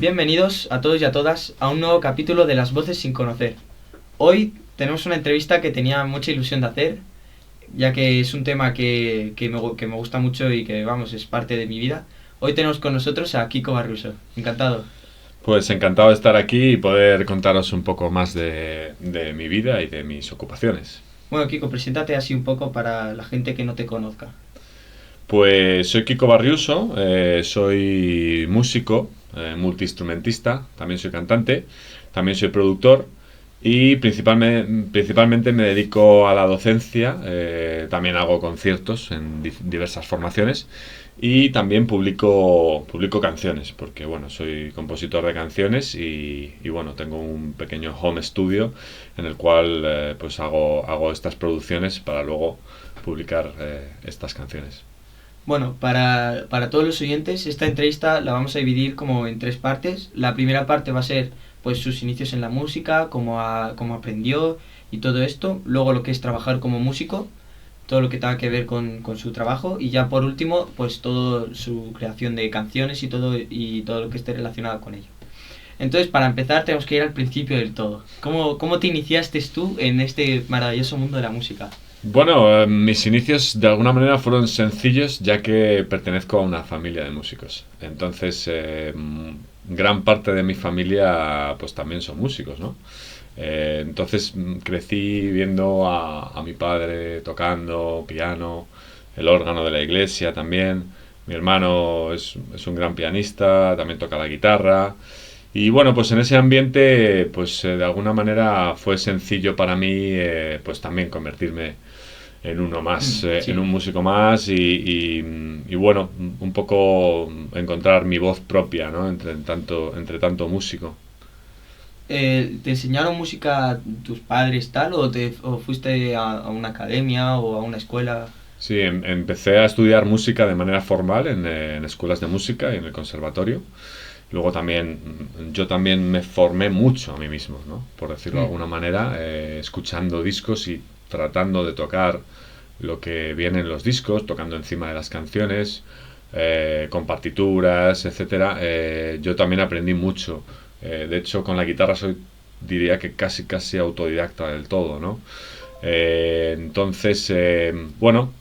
Bienvenidos a todos y a todas a un nuevo capítulo de Las Voces sin Conocer. Hoy tenemos una entrevista que tenía mucha ilusión de hacer, ya que es un tema que me gusta mucho y que, vamos, es parte de mi vida. Hoy tenemos con nosotros a Kiko Barruso. Encantado. Pues encantado de estar aquí y poder contaros un poco más de mi vida y de mis ocupaciones. Bueno, Kiko, preséntate así un poco para la gente que no te conozca. Pues soy Kiko Barriuso, soy músico, multiinstrumentista, también soy cantante, también soy productor y principalmente me dedico a la docencia, también hago conciertos en diversas formaciones y también publico canciones, porque bueno, soy compositor de canciones y bueno, tengo un pequeño home studio en el cual pues hago estas producciones para luego publicar estas canciones. Bueno, para todos los oyentes, esta entrevista la vamos a dividir como en tres partes. La primera parte va a ser pues sus inicios en la música, cómo aprendió y todo esto. Luego lo que es trabajar como músico, todo lo que tenga que ver con su trabajo. Y ya por último, pues todo su creación de canciones y todo lo que esté relacionado con ello. Entonces, para empezar, tenemos que ir al principio del todo. ¿Cómo te iniciaste tú en este maravilloso mundo de la música? Bueno, mis inicios de alguna manera fueron sencillos ya que pertenezco a una familia de músicos. Entonces, gran parte de mi familia pues también son músicos, ¿no? Entonces crecí viendo a mi padre tocando piano, el órgano de la iglesia también. Mi hermano es un gran pianista, también toca la guitarra. Y bueno, pues en ese ambiente, pues de alguna manera fue sencillo para mí, pues también convertirme en uno más, en Sí. un músico más y bueno, un poco encontrar mi voz propia, ¿no? Entre tanto músico. ¿Te enseñaron música tus padres tal o fuiste a una academia o a una escuela? Sí, empecé a estudiar música de manera formal en escuelas de música y en el conservatorio. Luego también, yo también me formé mucho a mí mismo, ¿no? Por decirlo de Mm. alguna manera, escuchando discos y tratando de tocar lo que viene en los discos, tocando encima de las canciones, con partituras, etcétera. Yo también aprendí mucho. De hecho, con la guitarra diría que casi autodidacta del todo, ¿no? Entonces, bueno,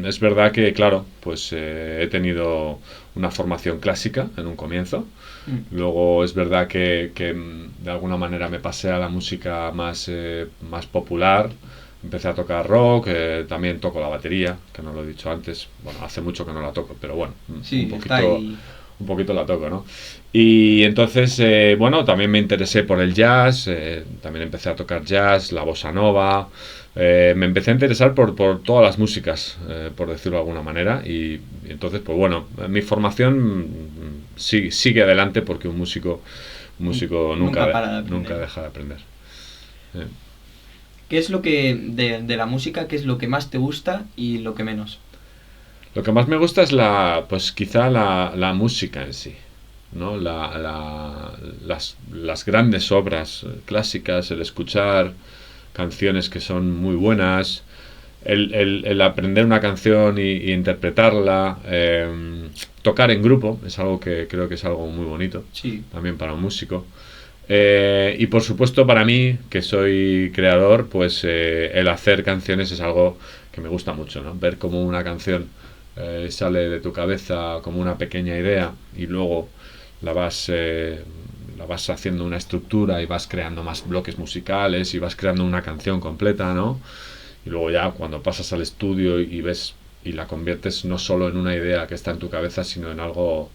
es verdad que, claro, pues he tenido una formación clásica en un comienzo. Mm. Luego es verdad que de alguna manera me pasé a la música más popular. Empecé a tocar rock, también toco la batería, que no lo he dicho antes. Bueno, hace mucho que no la toco, pero bueno, un Sí, está poquito, ahí. un poquito la toco, ¿no? Y entonces, bueno, también me interesé por el jazz, también empecé a tocar jazz, la bossa nova. Me empecé a interesar por todas las músicas, por decirlo de alguna manera. Y entonces, pues bueno, mi formación sigue adelante porque un músico Nunca para de nunca aprender. deja de aprender. Eh, ¿Qué es lo que de la música, qué es lo que más te gusta y lo que menos? Lo que más me gusta es pues quizá la música en sí, ¿no? Las grandes obras clásicas, el escuchar canciones que son muy buenas, el aprender una canción y interpretarla, tocar en grupo, es algo que creo que es algo muy bonito, Sí. también para un músico. Y por supuesto para mí, que soy creador, pues el hacer canciones es algo que me gusta mucho, ¿no? Ver cómo una canción sale de tu cabeza como una pequeña idea y luego la vas, eh, la vas haciendo una estructura y vas creando más bloques musicales y vas creando una canción completa, ¿no? Y luego ya cuando pasas al estudio y ves y la conviertes no solo en una idea que está en tu cabeza, sino en algo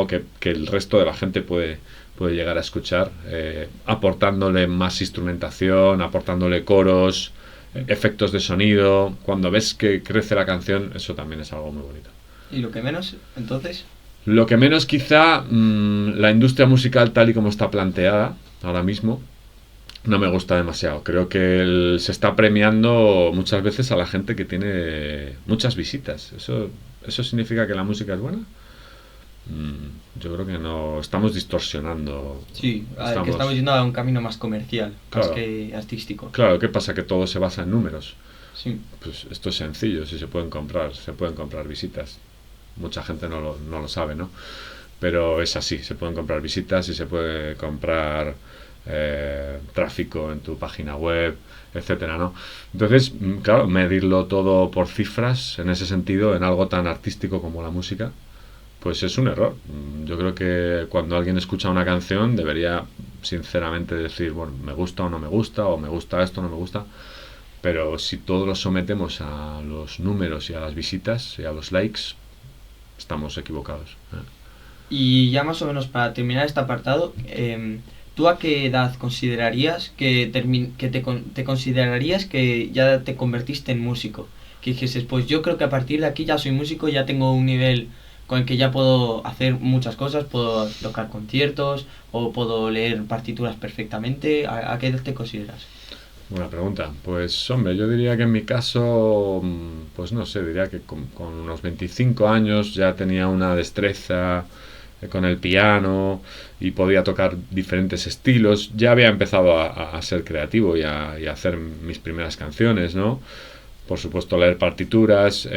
que el resto de la gente puede llegar a escuchar, aportándole más instrumentación, aportándole coros, efectos de sonido. Cuando ves que crece la canción, eso también es algo muy bonito. ¿Y lo que menos, entonces? Lo que menos quizá, la industria musical tal y como está planteada ahora mismo, no me gusta demasiado. Creo que se está premiando muchas veces a la gente que tiene muchas visitas. ¿Eso significa que la música es buena? Yo creo que no. Estamos distorsionando. Sí, a ver, que estamos Estamos. yendo a un camino más comercial, más Claro, que artístico. claro, ¿qué pasa? Que todo se basa en números. Sí. Pues esto es sencillo, si se pueden comprar visitas. Mucha gente no lo sabe, ¿no? pero es así, se pueden comprar visitas y se puede comprar tráfico en tu página web, etcétera, ¿no? Entonces, claro, medirlo todo por cifras en ese sentido, en algo tan artístico como la música, pues es un error. Yo creo que cuando alguien escucha una canción debería sinceramente decir, bueno, me gusta o no me gusta, o me gusta esto o no me gusta, pero si todo lo sometemos a los números y a las visitas y a los likes, estamos equivocados. Y ya más o menos para terminar este apartado, ¿tú a qué edad considerarías te considerarías que ya te convertiste en músico? Que dijeses, pues yo creo que a partir de aquí ya soy músico, ya tengo un nivel con el que ya puedo hacer muchas cosas, puedo tocar conciertos o puedo leer partituras perfectamente. ¿A qué edad te consideras? Buena pregunta. Pues hombre, yo diría que en mi caso, pues no sé, diría que con unos 25 años ya tenía una destreza con el piano y podía tocar diferentes estilos. Ya había empezado a ser creativo y a hacer mis primeras canciones, ¿no? Por supuesto, leer partituras,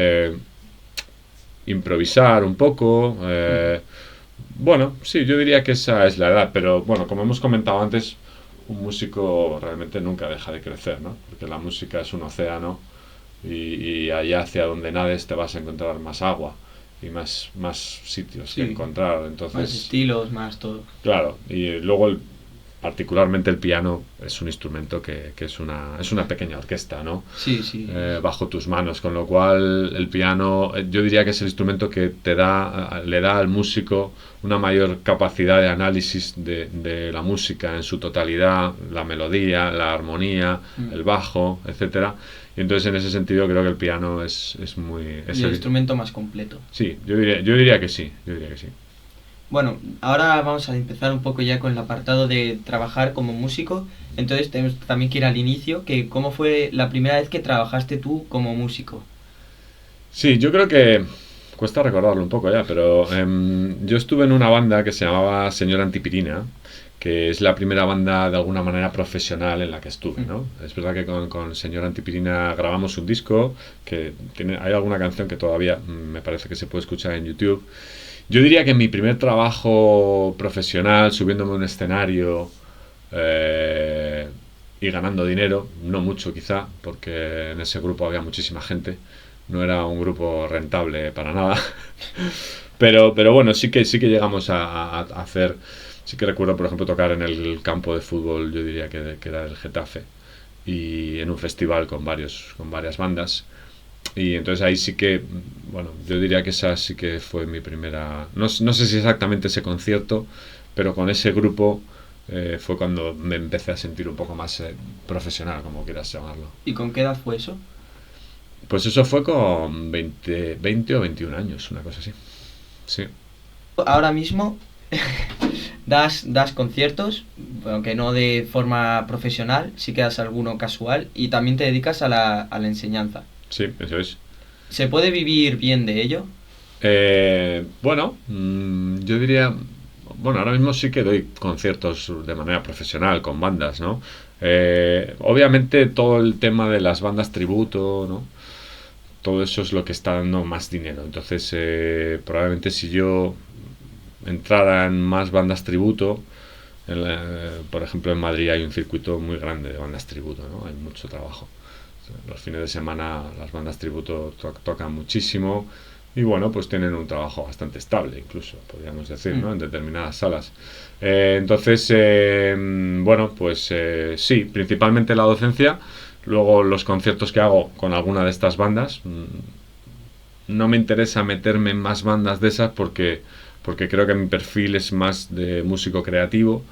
improvisar un poco. Bueno, sí, yo diría que esa es la edad, pero bueno, como hemos comentado antes, un músico realmente nunca deja de crecer, ¿no? Porque la música es un océano y allá hacia donde nades te vas a encontrar más agua y más sitios que Sí, encontrar. más Entonces, estilos, más todo. claro, y luego particularmente el piano es un instrumento que es una pequeña orquesta, ¿no? Sí, sí. Bajo tus manos, con lo cual el piano yo diría que es el instrumento que le da al músico una mayor capacidad de análisis de la música en su totalidad, la melodía, la armonía, el bajo, etcétera. Y entonces en ese sentido creo que el piano es muy... Y el instrumento más completo. Sí, yo diría que sí, yo diría que sí. Bueno, ahora vamos a empezar un poco ya con el apartado de trabajar como músico. Entonces tenemos también que ir al inicio, que cómo fue la primera vez que trabajaste tú como músico. Sí, yo creo que cuesta recordarlo un poco ya, pero yo estuve en una banda que se llamaba Señor Antipirina, que es la primera banda de alguna manera profesional en la que estuve, ¿no? Es verdad que con Señor Antipirina grabamos un disco, que hay alguna canción que todavía me parece que se puede escuchar en YouTube. Yo diría que mi primer trabajo profesional, subiéndome a un escenario y ganando dinero, no mucho quizá, porque en ese grupo había muchísima gente, no era un grupo rentable para nada, pero bueno, sí que llegamos a hacer, sí que recuerdo por ejemplo tocar en el campo de fútbol, yo diría que era del Getafe, y en un festival con varias bandas. Y entonces ahí sí que, bueno, yo diría que esa sí que fue mi primera, no sé si exactamente ese concierto, pero con ese grupo fue cuando me empecé a sentir un poco más profesional, como quieras llamarlo. ¿Y con qué edad fue eso? Pues eso fue con 20 o 21 años, una cosa así. Sí. Ahora mismo das conciertos, aunque no de forma profesional, sí que das alguno casual y también te dedicas a la enseñanza. Sí, eso es. ¿Se puede vivir bien de ello? Bueno, yo diría, bueno, ahora mismo sí que doy conciertos de manera profesional con bandas, ¿no? Obviamente todo el tema de las bandas tributo, ¿no? Todo eso es lo que está dando más dinero. Entonces, probablemente si yo entrara en más bandas tributo, por ejemplo en Madrid hay un circuito muy grande de bandas tributo, ¿no? Hay mucho trabajo. Los fines de semana las bandas tributo tocan muchísimo y bueno, pues tienen un trabajo bastante estable incluso, podríamos decir, ¿no? En determinadas salas. Entonces, bueno, pues sí, principalmente la docencia, luego los conciertos que hago con alguna de estas bandas. No me interesa meterme en más bandas de esas porque creo que mi perfil es más de músico creativo.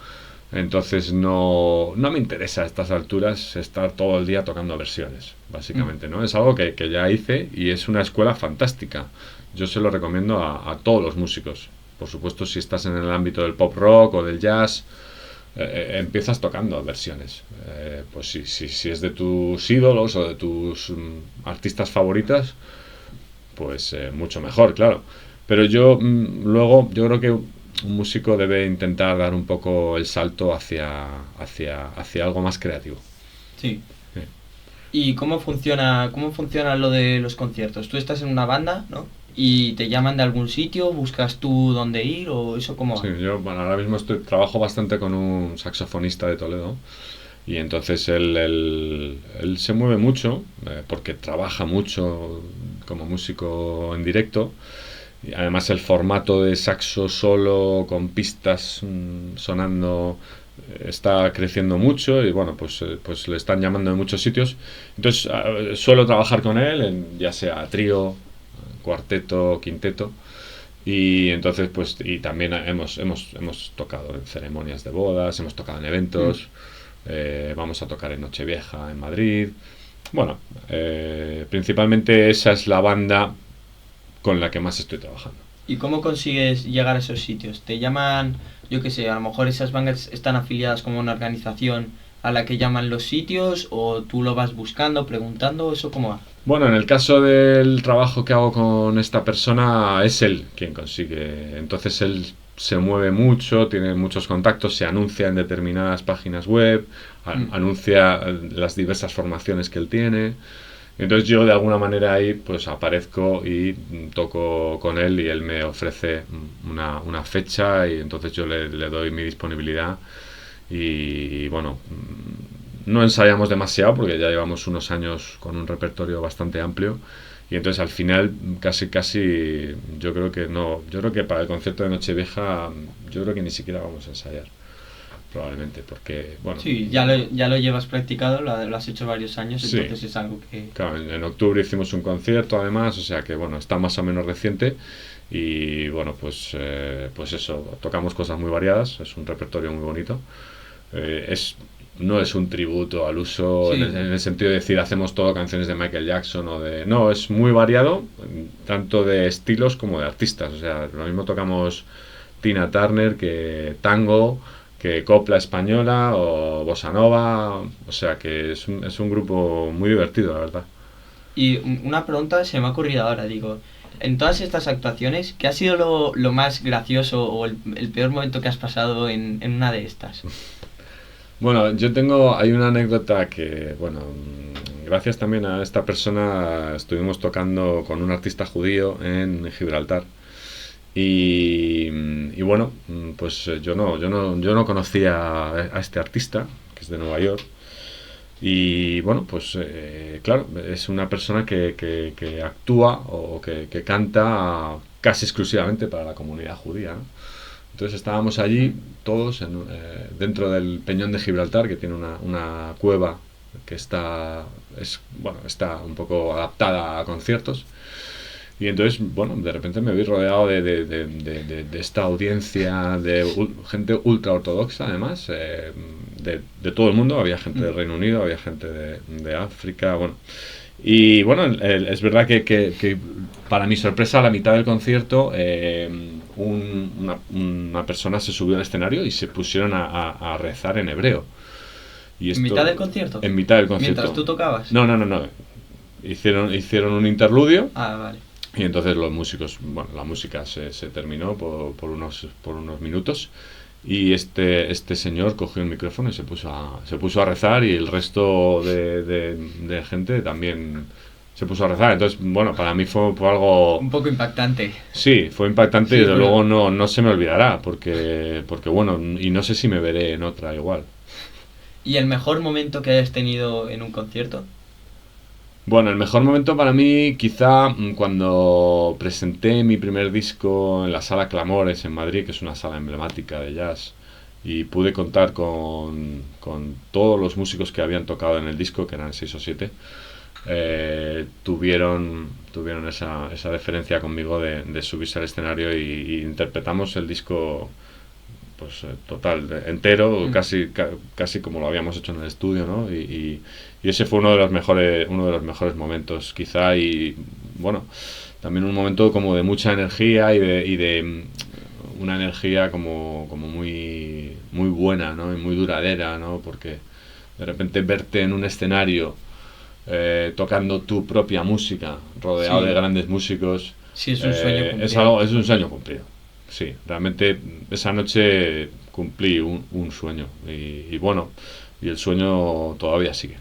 Entonces no me interesa a estas alturas estar todo el día tocando versiones, básicamente, ¿no? Es algo que ya hice y es una escuela fantástica. Yo se lo recomiendo a todos los músicos. Por supuesto, si estás en el ámbito del pop rock o del jazz, empiezas tocando versiones. Pues si es de tus ídolos o de tus artistas favoritas, pues mucho mejor, claro. Pero luego yo creo que un músico debe intentar dar un poco el salto hacia algo más creativo. Sí. Sí. ¿Y cómo funciona lo de los conciertos? Tú estás en una banda, ¿no? ¿Y te llaman de algún sitio? ¿Buscas tú dónde ir o eso cómo Sí, va? yo bueno, ahora mismo trabajo bastante con un saxofonista de Toledo y entonces él se mueve mucho porque trabaja mucho como músico en directo. Y además el formato de saxo solo con pistas sonando está creciendo mucho y bueno, pues le están llamando en muchos sitios. Entonces suelo trabajar con él, ya sea trío, cuarteto, quinteto. Y entonces, pues, y también hemos tocado en ceremonias de bodas, hemos tocado en Mm. eventos, vamos a tocar en Nochevieja en Madrid. Bueno, principalmente esa es la banda con la que más estoy trabajando. ¿Y cómo consigues llegar a esos sitios? ¿Te llaman, yo qué sé, a lo mejor esas bandas están afiliadas como una organización a la que llaman los sitios o tú lo vas buscando, preguntando, eso cómo va? Bueno, en el caso del trabajo que hago con esta persona, es él quien consigue. Entonces él se mueve mucho, tiene muchos contactos, se anuncia en determinadas páginas web, Mm. anuncia las diversas formaciones que él tiene. Entonces yo de alguna manera ahí pues aparezco y toco con él y él me ofrece una fecha y entonces yo le doy mi disponibilidad y bueno, no ensayamos demasiado porque ya llevamos unos años con un repertorio bastante amplio y entonces al final casi yo creo que no, yo creo que para el concierto de Nochevieja yo creo que ni siquiera vamos a ensayar probablemente porque bueno, Sí, ya lo llevas practicado, lo has hecho varios años, sí, entonces es algo que... claro, en octubre hicimos un concierto además, o sea que bueno, está más o menos reciente y bueno, pues eso, tocamos cosas muy variadas, es un repertorio muy bonito. Es no es un tributo al uso Sí, en el sentido de decir hacemos todo canciones de Michael Jackson o de... No, es muy variado, tanto de estilos como de artistas. O sea, lo mismo tocamos Tina Turner que tango, que copla española o bossa nova. O sea, que es un grupo muy divertido, la verdad. y una pregunta se me ha ocurrido ahora, digo, en todas estas actuaciones, ¿qué ha sido lo más gracioso o el peor momento que has pasado en una de estas? Bueno, hay una anécdota que, bueno, gracias también a esta persona estuvimos tocando con un artista judío en Gibraltar. Y bueno, pues yo no conocía a este artista, que es de Nueva York. Y bueno, pues claro, es una persona que actúa o que canta casi exclusivamente para la comunidad judía, ¿no? Entonces estábamos allí todos dentro del Peñón de Gibraltar, que tiene una cueva que bueno, está un poco adaptada a conciertos. Y entonces, bueno, de repente me vi rodeado de esta audiencia de gente ultra ortodoxa, además, de todo el mundo. Había gente del Reino Unido, había gente de África, bueno. Y bueno, es verdad que para mi sorpresa, a la mitad del concierto, una persona se subió al escenario y se pusieron a rezar en hebreo. Y ¿En mitad esto, del concierto? en mitad del ¿Mientras concierto. tú tocabas? No, no, no, no. Hicieron un interludio Ah, vale. y entonces los músicos, bueno, la música se terminó por unos minutos y este señor cogió el micrófono y se puso a rezar y el resto de gente también se puso a rezar. Entonces, bueno, para mí fue algo... Un poco impactante. Sí, fue impactante y Sí, desde pero... luego no se me olvidará porque bueno, y no sé si me veré en otra igual. ¿Y el mejor momento que hayas tenido en un concierto? Bueno, el mejor momento para mí quizá cuando presenté mi primer disco en la Sala Clamores en Madrid, que es una sala emblemática de jazz, y pude contar con todos los músicos que habían tocado en el disco, que eran 6 o 7, tuvieron esa deferencia conmigo de subirse al escenario y interpretamos el disco pues entero, Mm. casi como lo habíamos hecho en el estudio, ¿no? Y ese fue uno de los mejores momentos, quizá, y bueno, también un momento como de mucha energía y de una energía como muy buena, ¿no? Y muy duradera, ¿no? Porque de repente verte en un escenario tocando tu propia música, rodeado de Sí, grandes músicos, sí, es un sueño cumplido. es un sueño cumplido. Sí, realmente esa noche cumplí un sueño y bueno, y el sueño todavía sigue.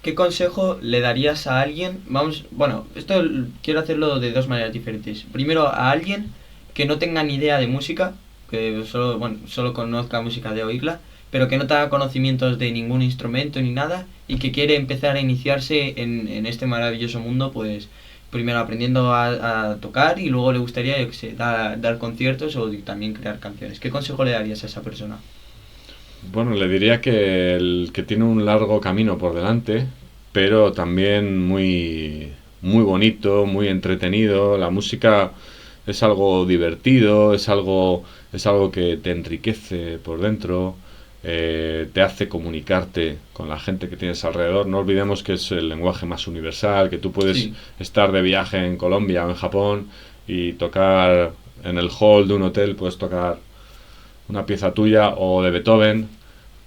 ¿qué consejo le darías a alguien? Vamos, bueno, esto quiero hacerlo de dos maneras diferentes. Primero, a alguien que no tenga ni idea de música, que solo, bueno, solo conozca música de oírla, pero que no tenga conocimientos de ningún instrumento ni nada y que quiere empezar a iniciarse en este maravilloso mundo, pues primero aprendiendo a tocar y luego le gustaría, yo qué sé, dar conciertos o también crear canciones. ¿Qué consejo le darías a esa persona? Bueno, le diría que tiene un largo camino por delante, pero también muy bonito, muy entretenido. La música es algo divertido, es algo que te enriquece por dentro, te hace comunicarte con la gente que tienes alrededor. No olvidemos que es el lenguaje más universal, que tú puedes Sí, estar de viaje en Colombia o en Japón y tocar en el hall de un hotel, puedes tocar una pieza tuya o de Beethoven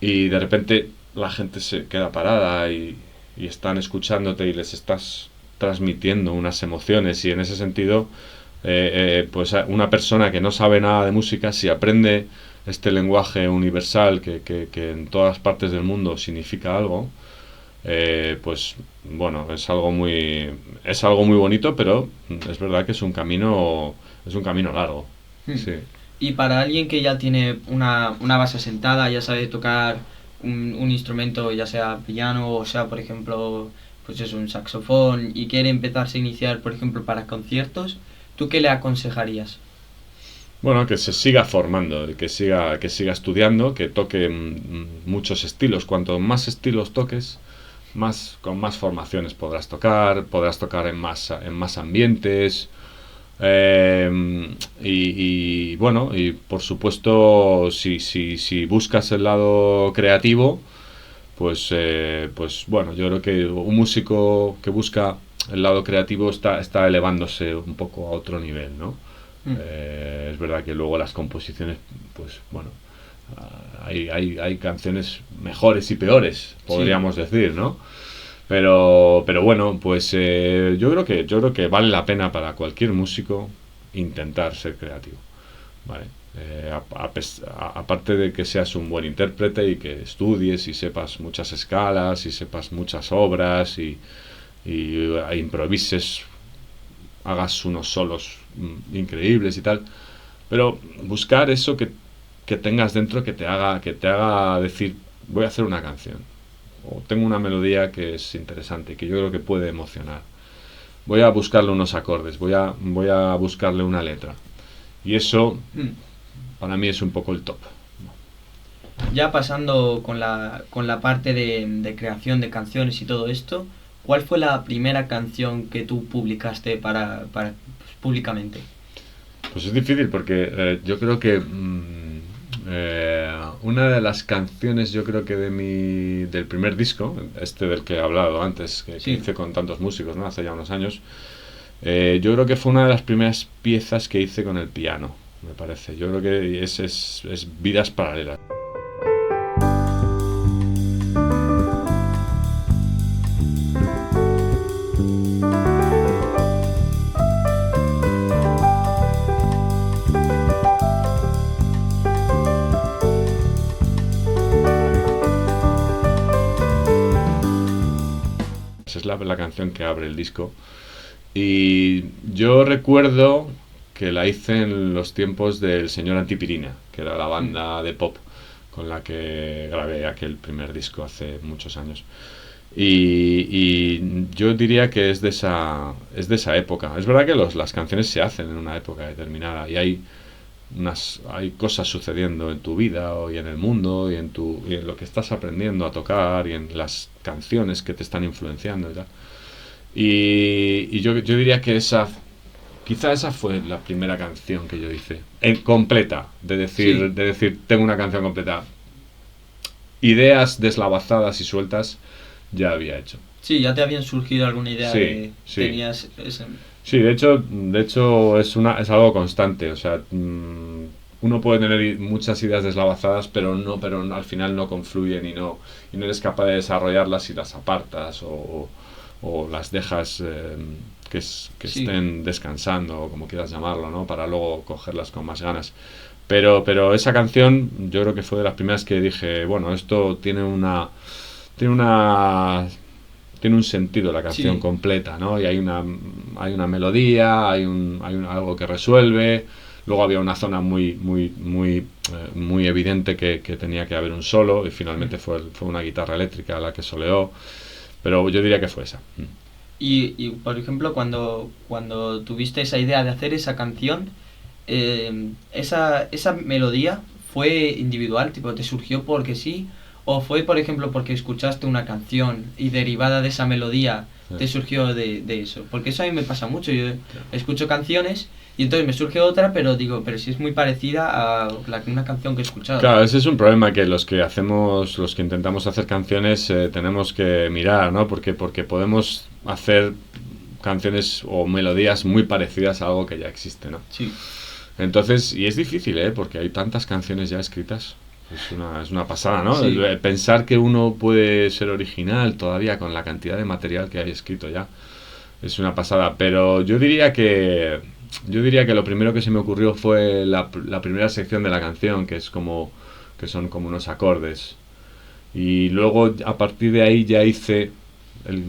y de repente la gente se queda parada y están escuchándote y les estás transmitiendo unas emociones y en ese sentido pues una persona que no sabe nada de música si aprende este lenguaje universal que en todas partes del mundo significa algo pues bueno es algo muy bonito pero es verdad que es un camino largo hmm. sí. Y para alguien que ya tiene una base sentada, ya sabe tocar un instrumento, ya sea piano o sea, por ejemplo, pues es un saxofón y quiere empezarse a iniciar, por ejemplo, para conciertos, ¿tú qué le aconsejarías? Bueno, que se siga formando, que siga estudiando, que toque muchos estilos. Cuanto más estilos toques, con más formaciones podrás tocar en más ambientes. Bueno, y por supuesto, si buscas el lado creativo, pues bueno, yo creo que un músico que busca el lado creativo está elevándose un poco a otro nivel, ¿no? Hmm. Es verdad que luego las composiciones, pues bueno, hay canciones mejores y peores, Sí. podríamos decir, ¿no? Pero bueno, pues yo creo que vale la pena para cualquier músico intentar ser creativo, ¿vale? Aparte de que seas un buen intérprete y que estudies y sepas muchas escalas y sepas muchas obras y improvises, hagas unos solos increíbles y tal, pero buscar eso que tengas dentro que te haga decir voy a hacer una canción o tengo una melodía que es interesante, que yo creo que puede emocionar. Voy a buscarle unos acordes, voy a buscarle una letra. Y eso Hmm. para mí es un poco el top. Ya pasando con la parte de creación de canciones y todo esto, ¿cuál fue la primera canción que tú publicaste pues, públicamente? Pues es difícil porque yo creo que una de las canciones, yo creo que del primer disco, este del que he hablado antes, que Sí. hice con tantos músicos, ¿no? Hace ya unos años, yo creo que fue una de las primeras piezas que hice con el piano, me parece. Yo creo que es Vidas Paralelas. Es la canción que abre el disco. Y yo recuerdo que la hice en los tiempos del señor Antipirina, que era la Hmm. banda de pop con la que grabé aquel primer disco hace muchos años. Y yo diría que es de esa época. Es verdad que las canciones se hacen en una época determinada y hay cosas sucediendo en tu vida y en el mundo y en lo que estás aprendiendo a tocar y en las canciones que te están influenciando y tal. Y yo diría que quizá esa fue la primera canción que yo hice, completa, Sí. de decir, tengo una canción completa. Ideas deslavazadas y sueltas ya había hecho. Sí, ya te habían surgido alguna idea Sí, de... sí. Tenías ese... Sí, de hecho es algo constante, o sea, uno puede tener muchas ideas deslavazadas, pero al final no confluyen y no eres capaz de desarrollarlas y las apartas o las dejas que Sí. estén descansando o como quieras llamarlo, ¿no? Para luego cogerlas con más ganas. Pero esa canción yo creo que fue de las primeras que dije, bueno, esto tiene una tiene un sentido la canción Sí. completa, ¿no? Y hay una melodía, algo que resuelve. Luego había una zona muy evidente que tenía que haber un solo, y finalmente Mm. fue una guitarra eléctrica la que soleó, pero yo diría que fue esa. Por ejemplo, cuando tuviste esa idea de hacer esa canción, esa melodía fue individual, tipo, ¿te surgió porque sí? ¿O fue, por ejemplo, porque escuchaste una canción y derivada de esa melodía te surgió de eso? Porque eso a mí me pasa mucho. Yo escucho canciones y entonces me surge otra, pero digo, pero si es muy parecida a una canción que he escuchado. Claro, ese es un problema que los que intentamos hacer canciones tenemos que mirar, ¿no? Porque podemos hacer canciones o melodías muy parecidas a algo que ya existe, ¿no? Sí, Entonces, y es difícil, ¿eh? Porque hay tantas canciones ya escritas. Es una pasada, ¿no? sí. Pensar que uno puede ser original todavía con la cantidad de material que hay escrito ya. Es una pasada. Pero yo diría que lo primero que se me ocurrió fue la primera sección de la canción, que son como unos acordes. Y luego a partir de ahí ya hice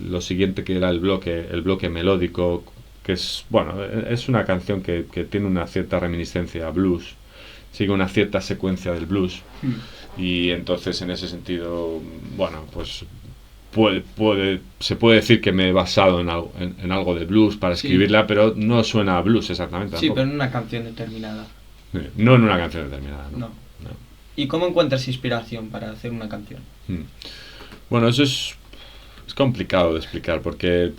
lo siguiente, que era el bloque melódico, que es, bueno, es una canción que tiene una cierta reminiscencia a blues, sigue una cierta secuencia del blues, Mm. y entonces en ese sentido, bueno, pues se puede decir que me he basado en algo de blues para Sí, escribirla, pero no suena a blues exactamente sí, tampoco. pero en una canción determinada. No en una canción determinada, ¿no? No. No. ¿Y cómo encuentras inspiración para hacer una canción? Mm. Bueno, eso es complicado de explicar porque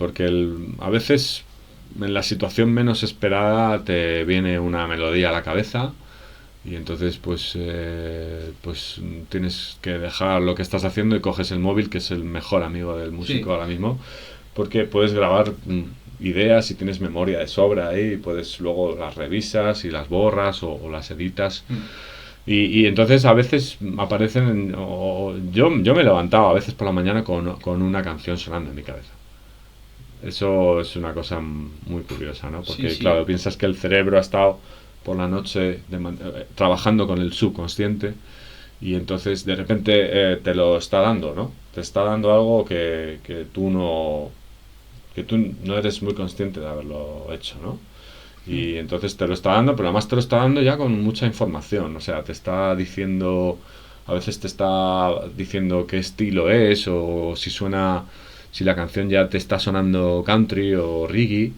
a veces en la situación menos esperada te viene una melodía a la cabeza y entonces pues tienes que dejar lo que estás haciendo y coges el móvil, que es el mejor amigo del músico Sí, ahora mismo, porque puedes grabar ideas y tienes memoria de sobra ahí, y puedes luego las revisas y las borras o las editas. mm, Y entonces a veces aparecen, yo me levantaba a veces por la mañana con una canción sonando en mi cabeza. Eso es una cosa muy curiosa, ¿no? sí, Porque sí, claro, piensas que el cerebro ha estado por la noche trabajando con el subconsciente, y entonces de repente te lo está dando, ¿no? Te está dando algo que tú no eres muy consciente de haberlo hecho, ¿no? mm, Y entonces te lo está dando, pero además te lo está dando ya con mucha información. O sea, te está diciendo, a veces te está diciendo qué estilo es, o si la canción ya te está sonando country o reggae.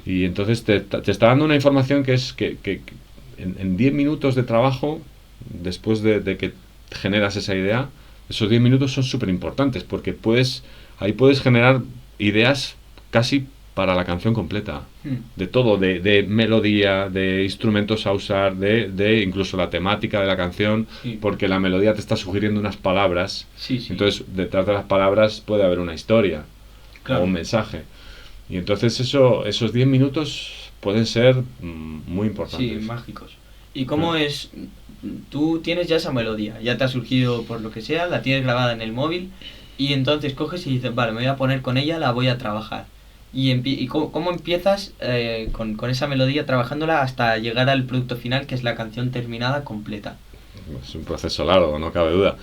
Y entonces te está dando una información que es que en 10 minutos de trabajo, después de que generas esa idea, esos 10 minutos son súper importantes, porque ahí puedes generar ideas casi para la canción completa, mm, de todo, de melodía, de instrumentos a usar, de incluso la temática de la canción, sí, porque la melodía te está sugiriendo unas palabras, sí, sí, entonces detrás de las palabras puede haber una historia o un claro, mensaje, y entonces esos 10 minutos pueden ser muy sí, importantes. mágicos. ¿Y cómo es? Tú tienes ya esa melodía, ya te ha surgido por lo que sea, la tienes grabada en el móvil y entonces coges y dices, vale, me voy a poner con ella, la voy a trabajar. ¿Y cómo empiezas con esa melodía trabajándola hasta llegar al producto final, que es la canción terminada completa? Es un proceso largo, no cabe duda.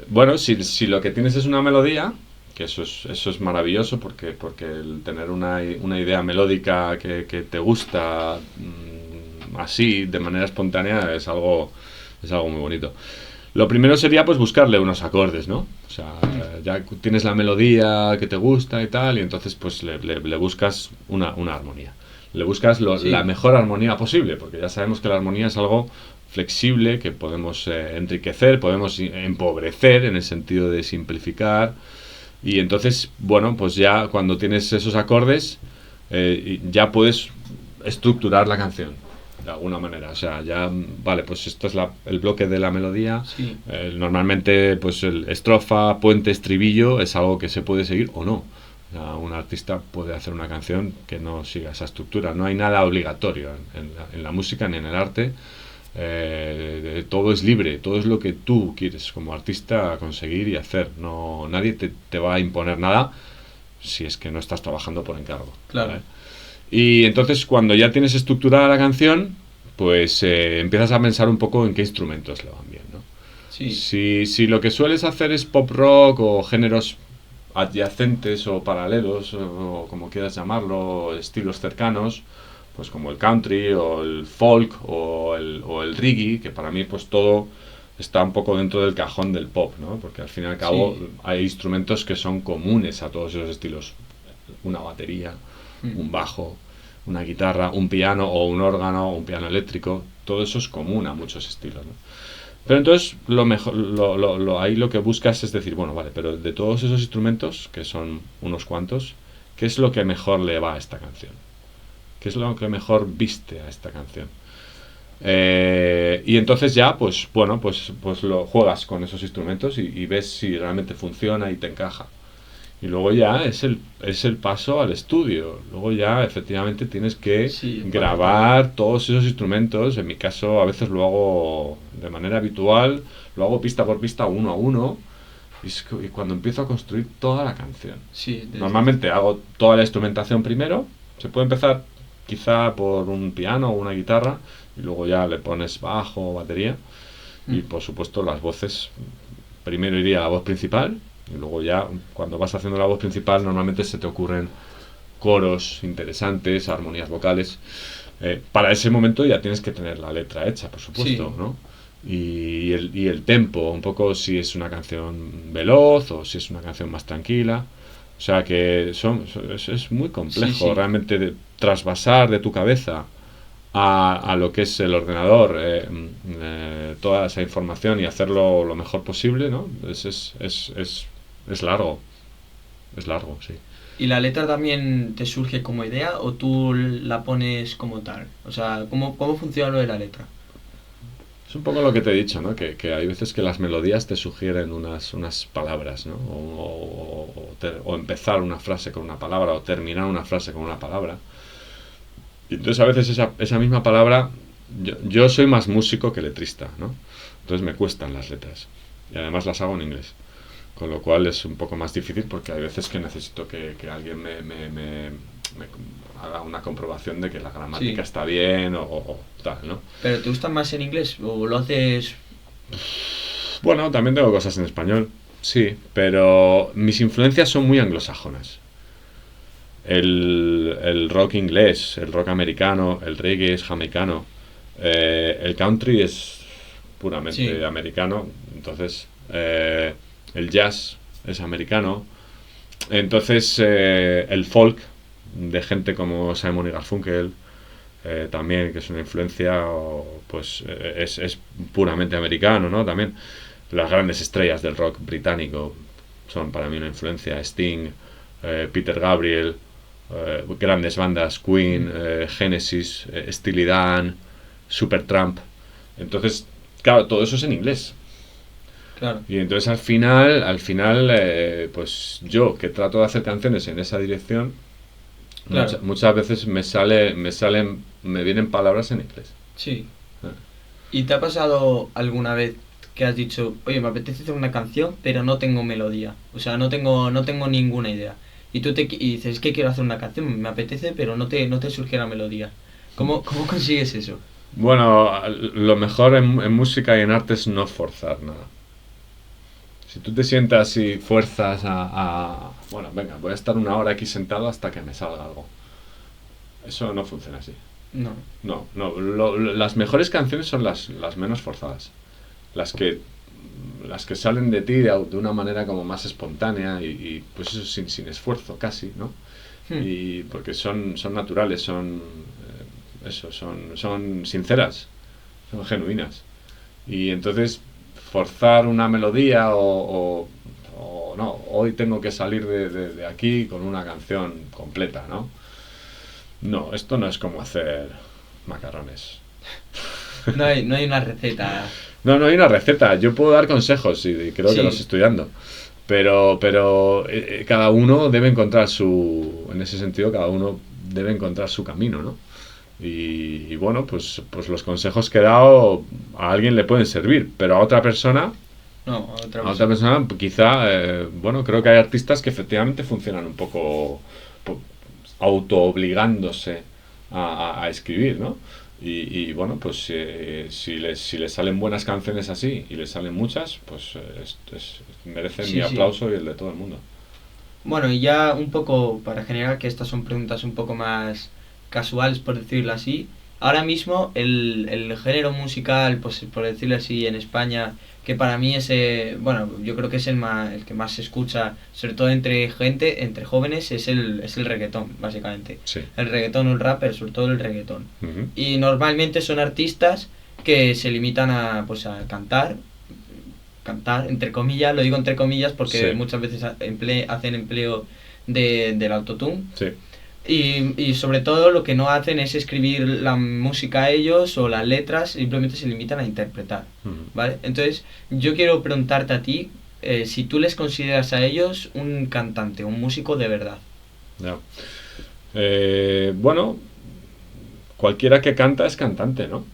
Bueno, si lo que tienes es una melodía, que eso es maravilloso, porque el tener una idea melódica que te gusta así, de manera espontánea, es algo muy bonito. Lo primero sería pues buscarle unos acordes, ¿no? O sea, Mm, ya tienes la melodía que te gusta y tal, y entonces pues le buscas una armonía. Le buscas la sí, mejor armonía posible, porque ya sabemos que la armonía es algo flexible, que podemos enriquecer, podemos empobrecer en el sentido de simplificar. Y entonces, bueno, pues ya cuando tienes esos acordes, ya puedes estructurar la canción de alguna manera. O sea, ya, vale, pues esto es el bloque de la melodía. sí, Normalmente, pues el estrofa, puente, estribillo es algo que se puede seguir o no. O sea, un artista puede hacer una canción que no siga esa estructura. No hay nada obligatorio en la música ni en el arte. Todo es libre, todo es lo que tú quieres como artista conseguir y hacer. No, nadie te va a imponer nada si es que no estás trabajando por encargo, claro, ¿vale? Y entonces cuando ya tienes estructurada la canción, pues empiezas a pensar un poco en qué instrumentos le van bien, ¿no? sí, Si lo que sueles hacer es pop rock o géneros adyacentes o paralelos, o como quieras llamarlo, estilos cercanos, pues como el country o el folk o el reggae, que para mí pues todo está un poco dentro del cajón del pop, ¿no? Porque al fin y al cabo Sí. hay instrumentos que son comunes a todos esos estilos. Una batería, Mm. un bajo, una guitarra, un piano o un órgano, un piano eléctrico, todo eso es común a muchos estilos, ¿no? Pero entonces lo mejor, ahí lo que buscas es decir, bueno, vale, pero de todos esos instrumentos, que son unos cuantos, ¿qué es lo que mejor le va a esta canción? ¿Qué es lo que mejor viste a esta canción? Y entonces ya, pues bueno, pues lo juegas con esos instrumentos y ves si realmente funciona y te encaja. Y luego ya es el paso al estudio. Luego ya efectivamente tienes que Sí, empaquetarlo. grabar todos esos instrumentos. En mi caso a veces lo hago de manera habitual, lo hago pista por pista, uno a uno. Y cuando empiezo a construir toda la canción. Sí, desde... Normalmente hago toda la instrumentación primero. Se puede empezar quizá por un piano o una guitarra y luego ya le pones bajo o batería. Y Mm. por supuesto las voces, primero iría la voz principal y luego ya cuando vas haciendo la voz principal normalmente se te ocurren coros interesantes, armonías vocales. Para ese momento ya tienes que tener la letra hecha, por supuesto, Sí, ¿no? Y el tempo, un poco si es una canción veloz o si es una canción más tranquila. O sea que es muy sí, complejo sí. realmente trasvasar de tu cabeza a lo que es el ordenador toda esa información y hacerlo lo mejor posible, ¿no? Es largo, es largo, sí. ¿Y la letra también te surge como idea o tú la pones como tal? O sea, ¿cómo funciona lo de la letra? Es un poco lo que te he dicho, ¿no? Que hay veces que las melodías te sugieren unas palabras, ¿no? O empezar una frase con una palabra o terminar una frase con una palabra. Y entonces a veces esa misma palabra, yo soy más músico que letrista, ¿no? Entonces me cuestan las letras. Y además las hago en inglés. Con lo cual es un poco más difícil porque hay veces que necesito que alguien me haga una comprobación de que la gramática Sí. está bien o tal, ¿no? ¿Pero te gusta más en inglés o lo haces...? Bueno, también tengo cosas en español, sí, pero mis influencias son muy anglosajonas. El rock inglés, el rock americano, el reggae es jamaicano, el country es puramente Sí, americano, entonces el jazz es americano, entonces el folk de gente como Simon y Garfunkel también, que es una influencia, pues es puramente americano, ¿no? También las grandes estrellas del rock británico son para mí una influencia. Sting, Peter Gabriel, grandes bandas, Queen, mm, Genesis, Steely Dan, Supertramp. Entonces, claro, todo eso es en inglés. claro, Y entonces al final pues yo que trato de hacer canciones en esa dirección, claro, muchas veces me vienen palabras en inglés. sí. ¿Y te ha pasado alguna vez que has dicho, oye, me apetece hacer una canción, pero no tengo melodía? O sea, no tengo ninguna idea. Y y dices, es que quiero hacer una canción, me apetece, pero no te surge la melodía. ¿Cómo consigues eso? Bueno, lo mejor en música y en arte es no forzar nada. Si tú te sientas y fuerzas bueno, venga, voy a estar una hora aquí sentado hasta que me salga algo. Eso no funciona así. No, No, no. Las mejores canciones son las menos forzadas. Las que, las que salen de ti de una manera como más espontánea y pues eso sin esfuerzo casi, ¿no? hmm, Y porque son naturales, son sinceras, son genuinas. Y entonces forzar una melodía o no, hoy tengo que salir de aquí con una canción completa, ¿no? No, esto no es como hacer macarrones. no hay una receta. No, no hay una receta. Yo puedo dar consejos y creo que los Sí, estoy dando. Pero cada uno debe encontrar en ese sentido, cada uno debe encontrar su camino, ¿no? Y bueno, pues los consejos que he dado a alguien le pueden servir, pero no, otra a otra persona. persona quizá, bueno, creo que hay artistas que efectivamente funcionan un poco auto obligándose a escribir, ¿no? Bueno, pues si les salen buenas canciones así y les salen muchas, pues merecen mi Sí, sí. aplauso y el de todo el mundo. Bueno, y ya un poco para generar que estas son preguntas un poco más casuales, por decirlo así. Ahora mismo el género musical, pues por decirlo así, en España, que para mí es, bueno, yo creo que es el que más se escucha, sobre todo entre gente, entre jóvenes, es el reggaetón, básicamente. Sí. El reggaetón o el rap, pero sobre todo el reggaetón. Ujú. Y normalmente son artistas que se limitan a, pues a cantar, entre comillas, lo digo entre comillas porque Sí. muchas veces hacen empleo del autotune. Sí. Y sobre todo lo que no hacen es escribir la música a ellos o las letras, simplemente se limitan a interpretar, Ujú. ¿vale? Entonces yo quiero preguntarte a ti si tú les consideras a ellos un cantante, un músico de verdad. Ya. Bueno, cualquiera que canta es cantante, ¿no?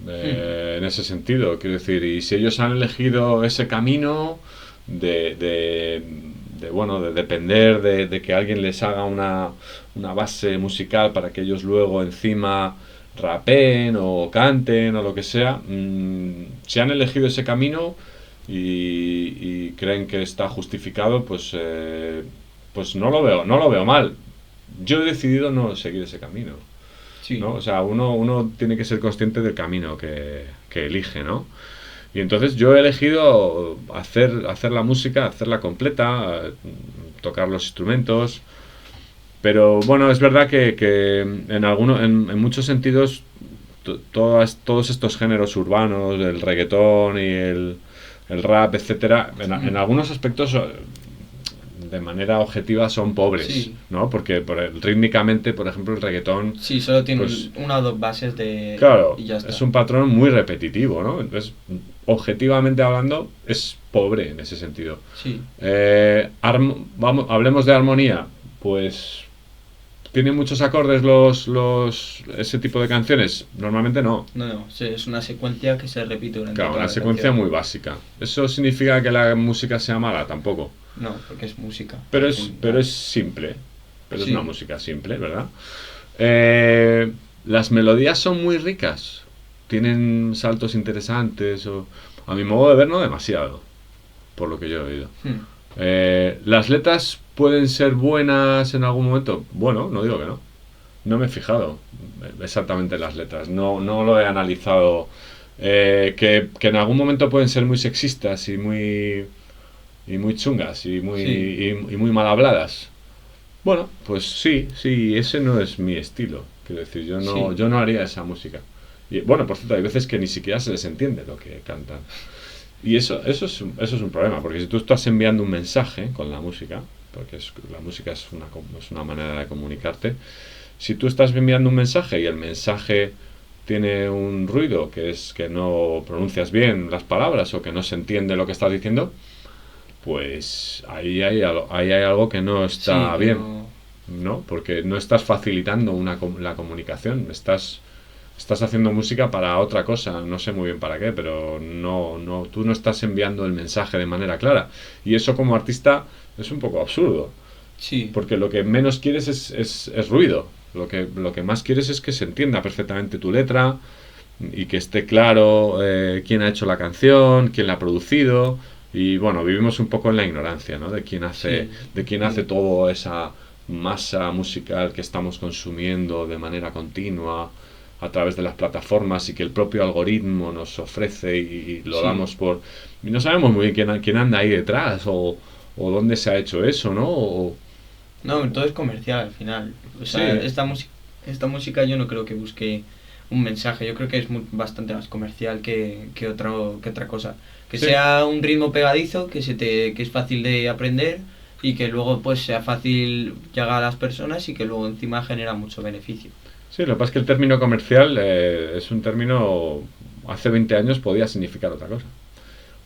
Hmm. En ese sentido, quiero decir, y si ellos han elegido ese camino bueno, de depender de que alguien les haga una base musical para que ellos luego encima rapeen o canten o lo que sea, si han elegido ese camino y creen que está justificado, pues no lo veo mal. Yo he decidido no seguir ese camino, Sí, ¿no? O sea, uno tiene que ser consciente del camino que elige, ¿no? Y entonces yo he elegido hacer la música, hacerla completa, tocar los instrumentos, pero bueno, es verdad que en muchos sentidos todos estos géneros urbanos, el reggaetón y el rap, etcétera, en algunos aspectos de manera objetiva son pobres, sí, ¿no? Porque rítmicamente, por ejemplo, el reggaetón, sí, solo tiene pues una o dos bases de claro, y ya es está. un patrón muy repetitivo, ¿no? Entonces, objetivamente hablando, es pobre en ese sentido. Sí, Hablemos de armonía, pues ¿tiene muchos acordes ese tipo de canciones? Normalmente no. no, no, es una secuencia que se repite durante Claro, toda una la secuencia canción. muy básica. ¿Eso significa que la música sea mala? Tampoco. No, porque es música. Pero Al es, fin, pero es simple. Pero es una sí, música simple, ¿verdad? Eh, las melodías son muy ricas. Tienen saltos interesantes. A mi modo de ver, no demasiado. Por lo que yo he oído. hmm, Las letras pueden ser buenas en algún momento. Bueno, no digo que no. No me he fijado exactamente en las letras. No lo he analizado. Que en algún momento pueden ser muy sexistas y muy chungas sí, y muy mal habladas. Bueno, pues sí, ese no es mi estilo. Quiero decir, sí, yo no haría esa música. Y bueno, por cierto, hay veces que ni siquiera se les entiende lo que cantan. Y eso es un problema, porque si tú estás enviando un mensaje con la música, porque la música es una manera de comunicarte, si tú estás enviando un mensaje y el mensaje tiene un ruido, que es que no pronuncias bien las palabras o que no se entiende lo que estás diciendo, pues ahí hay algo que no sí, está que bien, no. ¿no? Porque no estás facilitando la comunicación, estás haciendo música para otra cosa, no sé muy bien para qué, pero tú no estás enviando el mensaje de manera clara. Y eso como artista es un poco absurdo, Sí, porque lo que menos quieres es ruido. Lo que más quieres es que se entienda perfectamente tu letra y que esté claro quién ha hecho la canción, quién la ha producido. Y bueno, vivimos un poco en la ignorancia, ¿no? sí, De quién hace toda esa masa musical que estamos consumiendo de manera continua a través de las plataformas y que el propio algoritmo nos ofrece y lo sí. damos por... Y no sabemos muy bien quién anda ahí detrás o dónde se ha hecho eso, ¿no? No, todo es comercial al final. O sea, Sí, esta música yo no creo que busque un mensaje. Yo creo que es bastante más comercial que otra cosa. Que sí, sea un ritmo pegadizo, que es fácil de aprender y que luego pues sea fácil llegar a las personas y que luego encima genera mucho beneficio. sí. Lo que pasa es que el término comercial es un término... Hace 20 años podía significar otra cosa.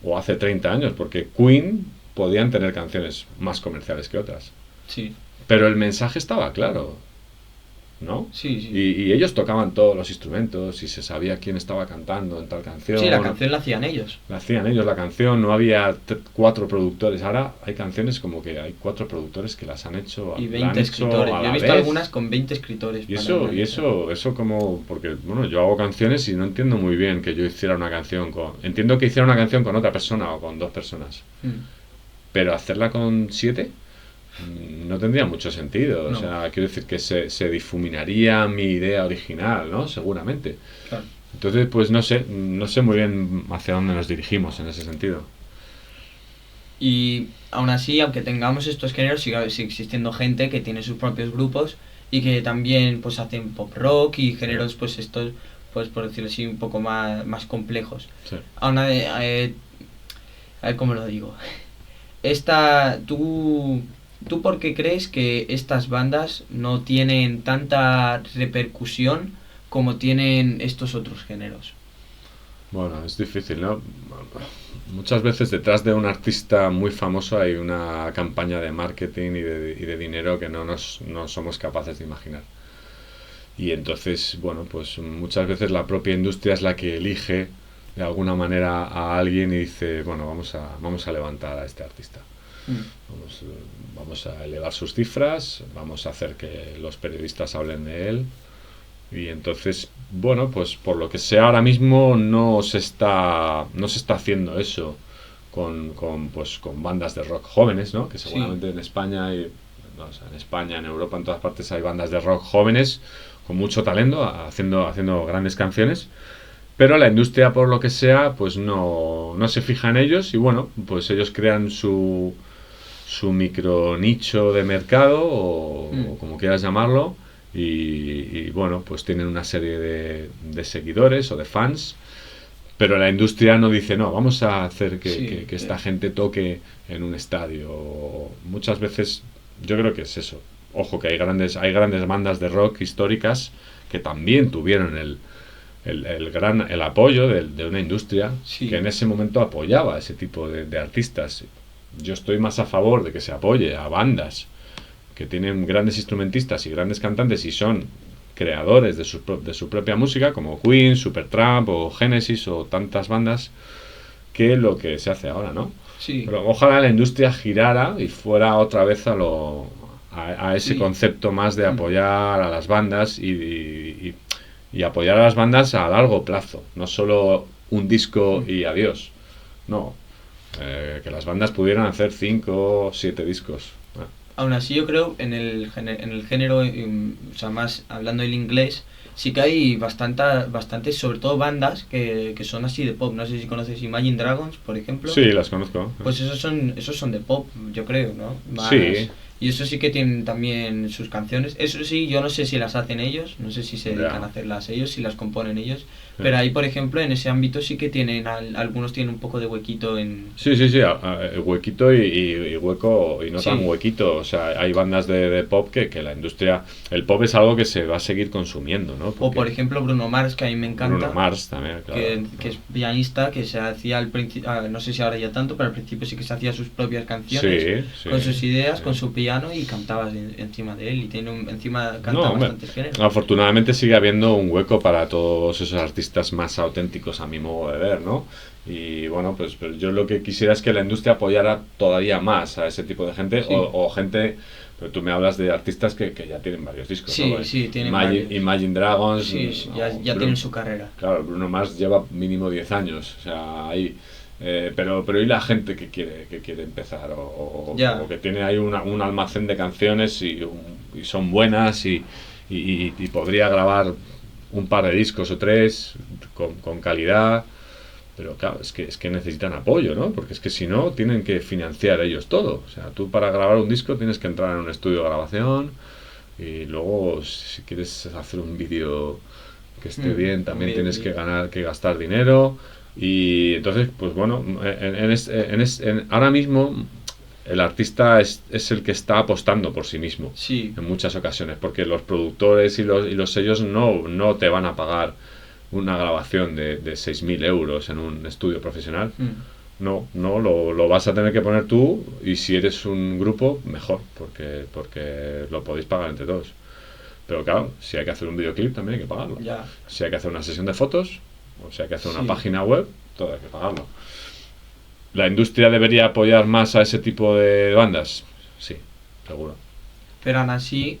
O hace 30 años, porque Queen podían tener canciones más comerciales que otras. Sí, Pero el mensaje estaba claro, ¿no? sí, sí. Y ellos tocaban todos los instrumentos y se sabía quién estaba cantando en tal Sí, la canción. canción la hacían ellos. La hacían ellos la canción, no había cuatro productores. Ahora hay canciones como que hay cuatro productores que las han hecho, Y la han 20 hecho escritores. a Yo he la visto vez. algunas con 20 escritores Y para una eso, y letra. eso, eso como, porque bueno, yo hago canciones y no entiendo muy bien que yo hiciera una canción entiendo que hiciera una canción con otra persona o con dos personas, Mm. pero hacerla con siete, no tendría mucho sentido. No. O sea, quiero decir que se difuminaría mi idea original, ¿no? Seguramente. Claro. Entonces, pues no sé muy bien hacia dónde nos dirigimos en ese sentido. Y aún así, aunque tengamos estos géneros, sigue existiendo gente que tiene sus propios grupos y que también pues hacen pop rock y géneros pues estos, pues por decirlo así, un poco más complejos. Sí. Aún a ver cómo lo digo. ¿Tú por qué crees que estas bandas no tienen tanta repercusión como tienen estos otros géneros? Bueno, es difícil, ¿no? Muchas veces detrás de un artista muy famoso hay una campaña de marketing y de dinero que no somos capaces de imaginar. Y entonces, bueno, pues muchas veces la propia industria es la que elige de alguna manera a alguien y dice, bueno, vamos a levantar a este artista. Vamos a elevar sus cifras, vamos a hacer que los periodistas hablen de él. Y entonces, bueno, pues por lo que sea ahora mismo no se está haciendo eso pues, con bandas de rock jóvenes, ¿no? Que seguramente Sí. en España, o sea, en España, en Europa, en todas partes hay bandas de rock jóvenes con mucho talento, haciendo grandes canciones. Pero la industria, por lo que sea, pues no se fija en ellos y bueno, pues ellos crean su micro nicho de mercado o como quieras llamarlo y bueno, pues tienen una serie de seguidores o de fans, pero la industria no dice, no, vamos a hacer que esta gente toque en un estadio. Muchas veces yo creo que es eso. Ojo que hay grandes bandas de rock históricas que también tuvieron el apoyo de una industria Sí. que en ese momento apoyaba a ese tipo de artistas. Yo estoy más a favor de que se apoye a bandas que tienen grandes instrumentistas y grandes cantantes y son creadores de su propia música, como Queen, Supertramp o Genesis o tantas bandas, que lo que se hace ahora, ¿no? Sí. Pero ojalá la industria girara y fuera otra vez a ese concepto más de apoyar a las bandas y apoyar a las bandas a largo plazo, no solo un disco y adiós. No, que las bandas pudieran hacer 5 o 7 discos. Aún así yo creo en el género, o sea, más hablando el inglés, sí que hay bastantes, sobre todo bandas que son así de pop. No sé si conoces Imagine Dragons, por ejemplo. Sí, las conozco. Pues esos son de pop, yo creo, ¿no? Sí. Y eso sí que tienen también sus canciones. Eso sí, yo no sé si las hacen ellos, no sé si se dedican a hacerlas ellos, si las componen ellos. Pero ahí, por ejemplo, en ese ámbito sí que tienen, algunos tienen un poco de huequito en... Sí, huequito y hueco y no tan huequito. O sea, hay bandas de pop que la industria... El pop es algo que se va a seguir consumiendo, ¿no? O por ejemplo Bruno Mars, que a mí me encanta. Bruno Mars también, claro. Que es pianista, que se hacía al principio, no sé si ahora ya tanto, pero al principio sí que se hacía sus propias canciones, con sus ideas, con su piano y cantabas encima de él y encima canta bastantes géneros. Afortunadamente sigue habiendo un hueco para todos esos artistas más auténticos a mi modo de ver, ¿no? Y bueno, pues yo lo que quisiera es que la industria apoyara todavía más a ese tipo de gente o gente... Pero tú me hablas de artistas que ya tienen varios discos, sí, ¿no? Sí, tienen varios. Imagine Dragons... Sí, ya tienen su carrera. Claro, Bruno Mars lleva mínimo 10 años, o sea, ahí... pero ¿y la gente que quiere empezar? O que tiene ahí un almacén de canciones y son buenas y podría grabar un par de discos o 3 con calidad, pero claro, es que necesitan apoyo, ¿no? Porque es que si no, tienen que financiar ellos todo. O sea, tú para grabar un disco tienes que entrar en un estudio de grabación y luego si quieres hacer un vídeo que esté bien, también tienes que gastar dinero. Y entonces, pues bueno, ahora mismo el artista es el que está apostando por sí mismo en muchas ocasiones, porque los productores y los sellos no te van a pagar una grabación de 6.000 euros en un estudio profesional. No, lo vas a tener que poner tú y si eres un grupo, mejor, porque lo podéis pagar entre todos. Pero claro, si hay que hacer un videoclip también hay que pagarlo. Si hay que hacer una sesión de fotos, o si hay que hacer una página web, todo hay que pagarlo. ¿La industria debería apoyar más a ese tipo de bandas? Sí, seguro. Pero aún así,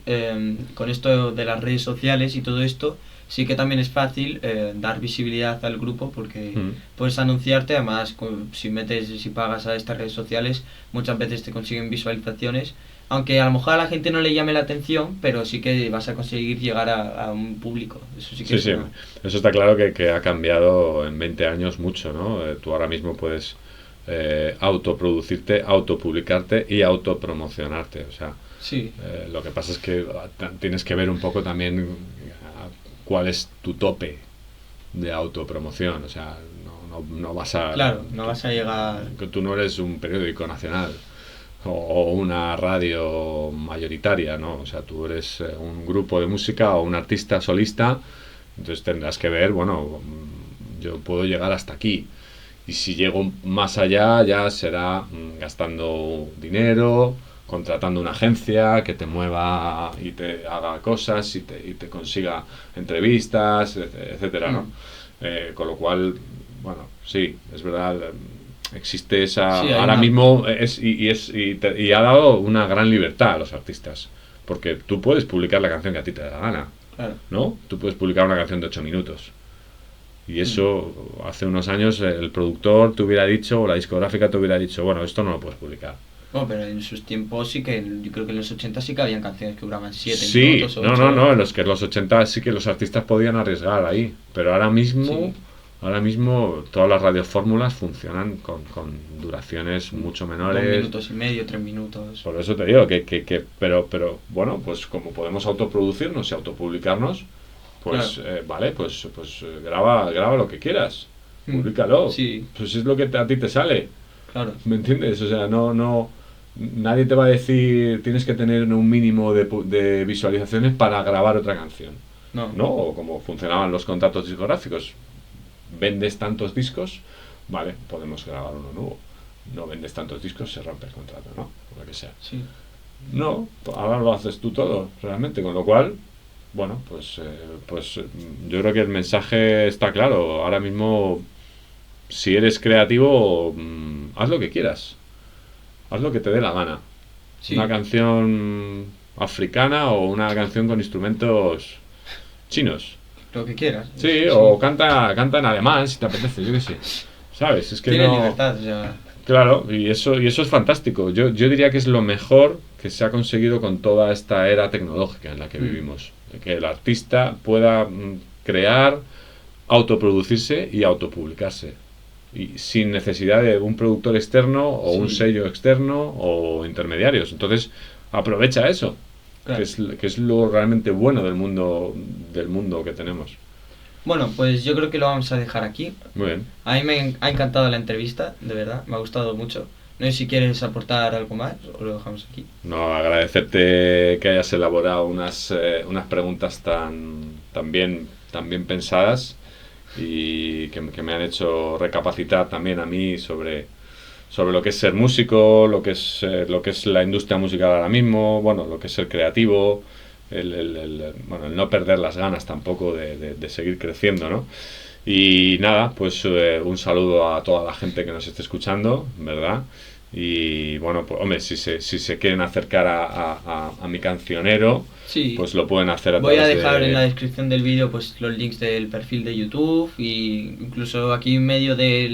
con esto de las redes sociales y todo esto, sí que también es fácil dar visibilidad al grupo porque puedes anunciarte, además si pagas a estas redes sociales, muchas veces te consiguen visualizaciones Aunque a lo mejor a la gente no le llame la atención, pero sí que vas a conseguir llegar a un público. Eso sí que Sí, es una... eso está claro que ha cambiado en 20 años mucho, ¿no? Tú ahora mismo puedes autoproducirte, autopublicarte y autopromocionarte. O sea, Sí, lo que pasa es que tienes que ver un poco también cuál es tu tope de autopromoción. O sea, no vas a... claro, no vas a llegar... que tú no eres un periódico nacional o una radio mayoritaria, ¿no? O sea, tú eres un grupo de música o un artista solista, entonces tendrás que ver, bueno, yo puedo llegar hasta aquí. Y si llego más allá, ya será gastando dinero, contratando una agencia que te mueva y te haga cosas y te consiga entrevistas, etcétera, ¿no? Con lo cual, bueno, sí, es verdad, existe esa... Sí, hay ahora una... mismo y ha dado una gran libertad a los artistas, porque tú puedes publicar la canción que a ti te da la gana, Claro. ¿no? Tú puedes publicar una canción de 8 minutos. Y eso, hace unos años, el productor te hubiera dicho, o la discográfica te hubiera dicho, bueno, esto no lo puedes publicar. Bueno, pero en sus tiempos sí que, yo creo que en los 80 sí que habían canciones que duraban 7 Sí, minutos o 8. no, en los 80 sí que los artistas podían arriesgar ahí, pero Sí. ahora mismo todas las radiofórmulas funcionan con duraciones mucho 2 menores. minutos y medio, 3 minutos. Por eso te digo pero bueno, pues como podemos autoproducirnos y autopublicarnos, pues Claro. vale, pues graba lo que quieras, públicalo, Sí, pues es lo que a ti te sale, claro. ¿me entiendes? O sea, nadie te va a decir tienes que tener un mínimo de visualizaciones para grabar otra canción, No. ¿no? O como funcionaban los contratos discográficos, vendes tantos discos, vale, podemos grabar uno nuevo. No vendes tantos discos, se rompe el contrato, ¿no? O lo que sea. Sí. No, ahora lo haces tú todo, realmente, con lo cual, bueno, yo creo que el mensaje está claro. Ahora mismo, si eres creativo, haz lo que quieras, haz lo que te dé la gana. Sí. Una canción africana o una canción con instrumentos chinos. Lo que quieras. Sí, o canta en alemán si te apetece, yo qué sé. ¿Sabes? Es que Tiene no... libertad, o sea... Claro, y eso es fantástico. Yo diría que es lo mejor que se ha conseguido con toda esta era tecnológica en la que vivimos. Que el artista pueda crear, autoproducirse y autopublicarse. Y sin necesidad de un productor externo o un sello externo o intermediarios. Entonces, aprovecha eso, Claro. que es lo realmente bueno del mundo que tenemos. Bueno, pues yo creo que lo vamos a dejar aquí. Muy bien. A mí me ha encantado la entrevista, de verdad, me ha gustado mucho. No sé si quieres aportar algo más o lo dejamos aquí. No, agradecerte que hayas elaborado unas preguntas tan bien pensadas y que me han hecho recapacitar también a mí sobre lo que es ser músico, lo que es la industria musical ahora mismo, bueno, lo que es ser creativo, el no perder las ganas tampoco de seguir creciendo, ¿no? Y nada, pues un saludo a toda la gente que nos esté escuchando, ¿verdad? Y bueno, pues hombre, si se quieren acercar a mi cancionero, Sí. pues lo pueden hacer a Voy a través dejar de... en la descripción del vídeo pues los links del perfil de YouTube y incluso aquí en medio de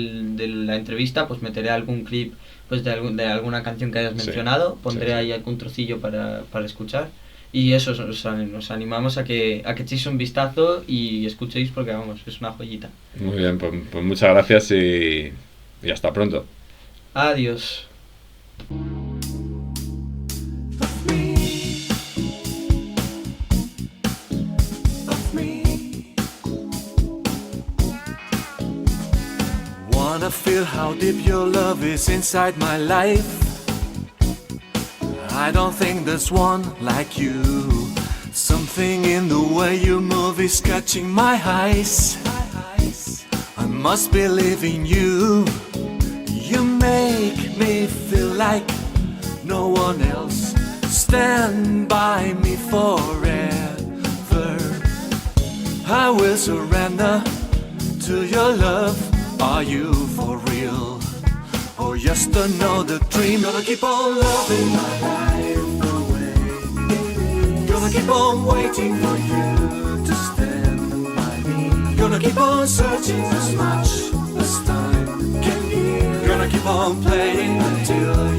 la entrevista pues meteré algún clip pues de alguna canción que hayas Sí, mencionado, pondré sí. ahí algún trocillo para escuchar y eso os animamos a que echéis un vistazo y escuchéis porque vamos, es una joyita. Muy bien, pues muchas gracias y hasta pronto. Adiós. Wanna feel how deep your love is inside my life. I don't think there's one like you. Something in the way you move is catching my eyes. I must believe in you. You make me feel like no one else. Stand by me forever. I will surrender to your love. Are you for real? Or just another dream? Gonna keep on loving my life away. Gonna keep on waiting for you to stand by me. Gonna keep on searching as much as time can heal. Gonna keep on playing until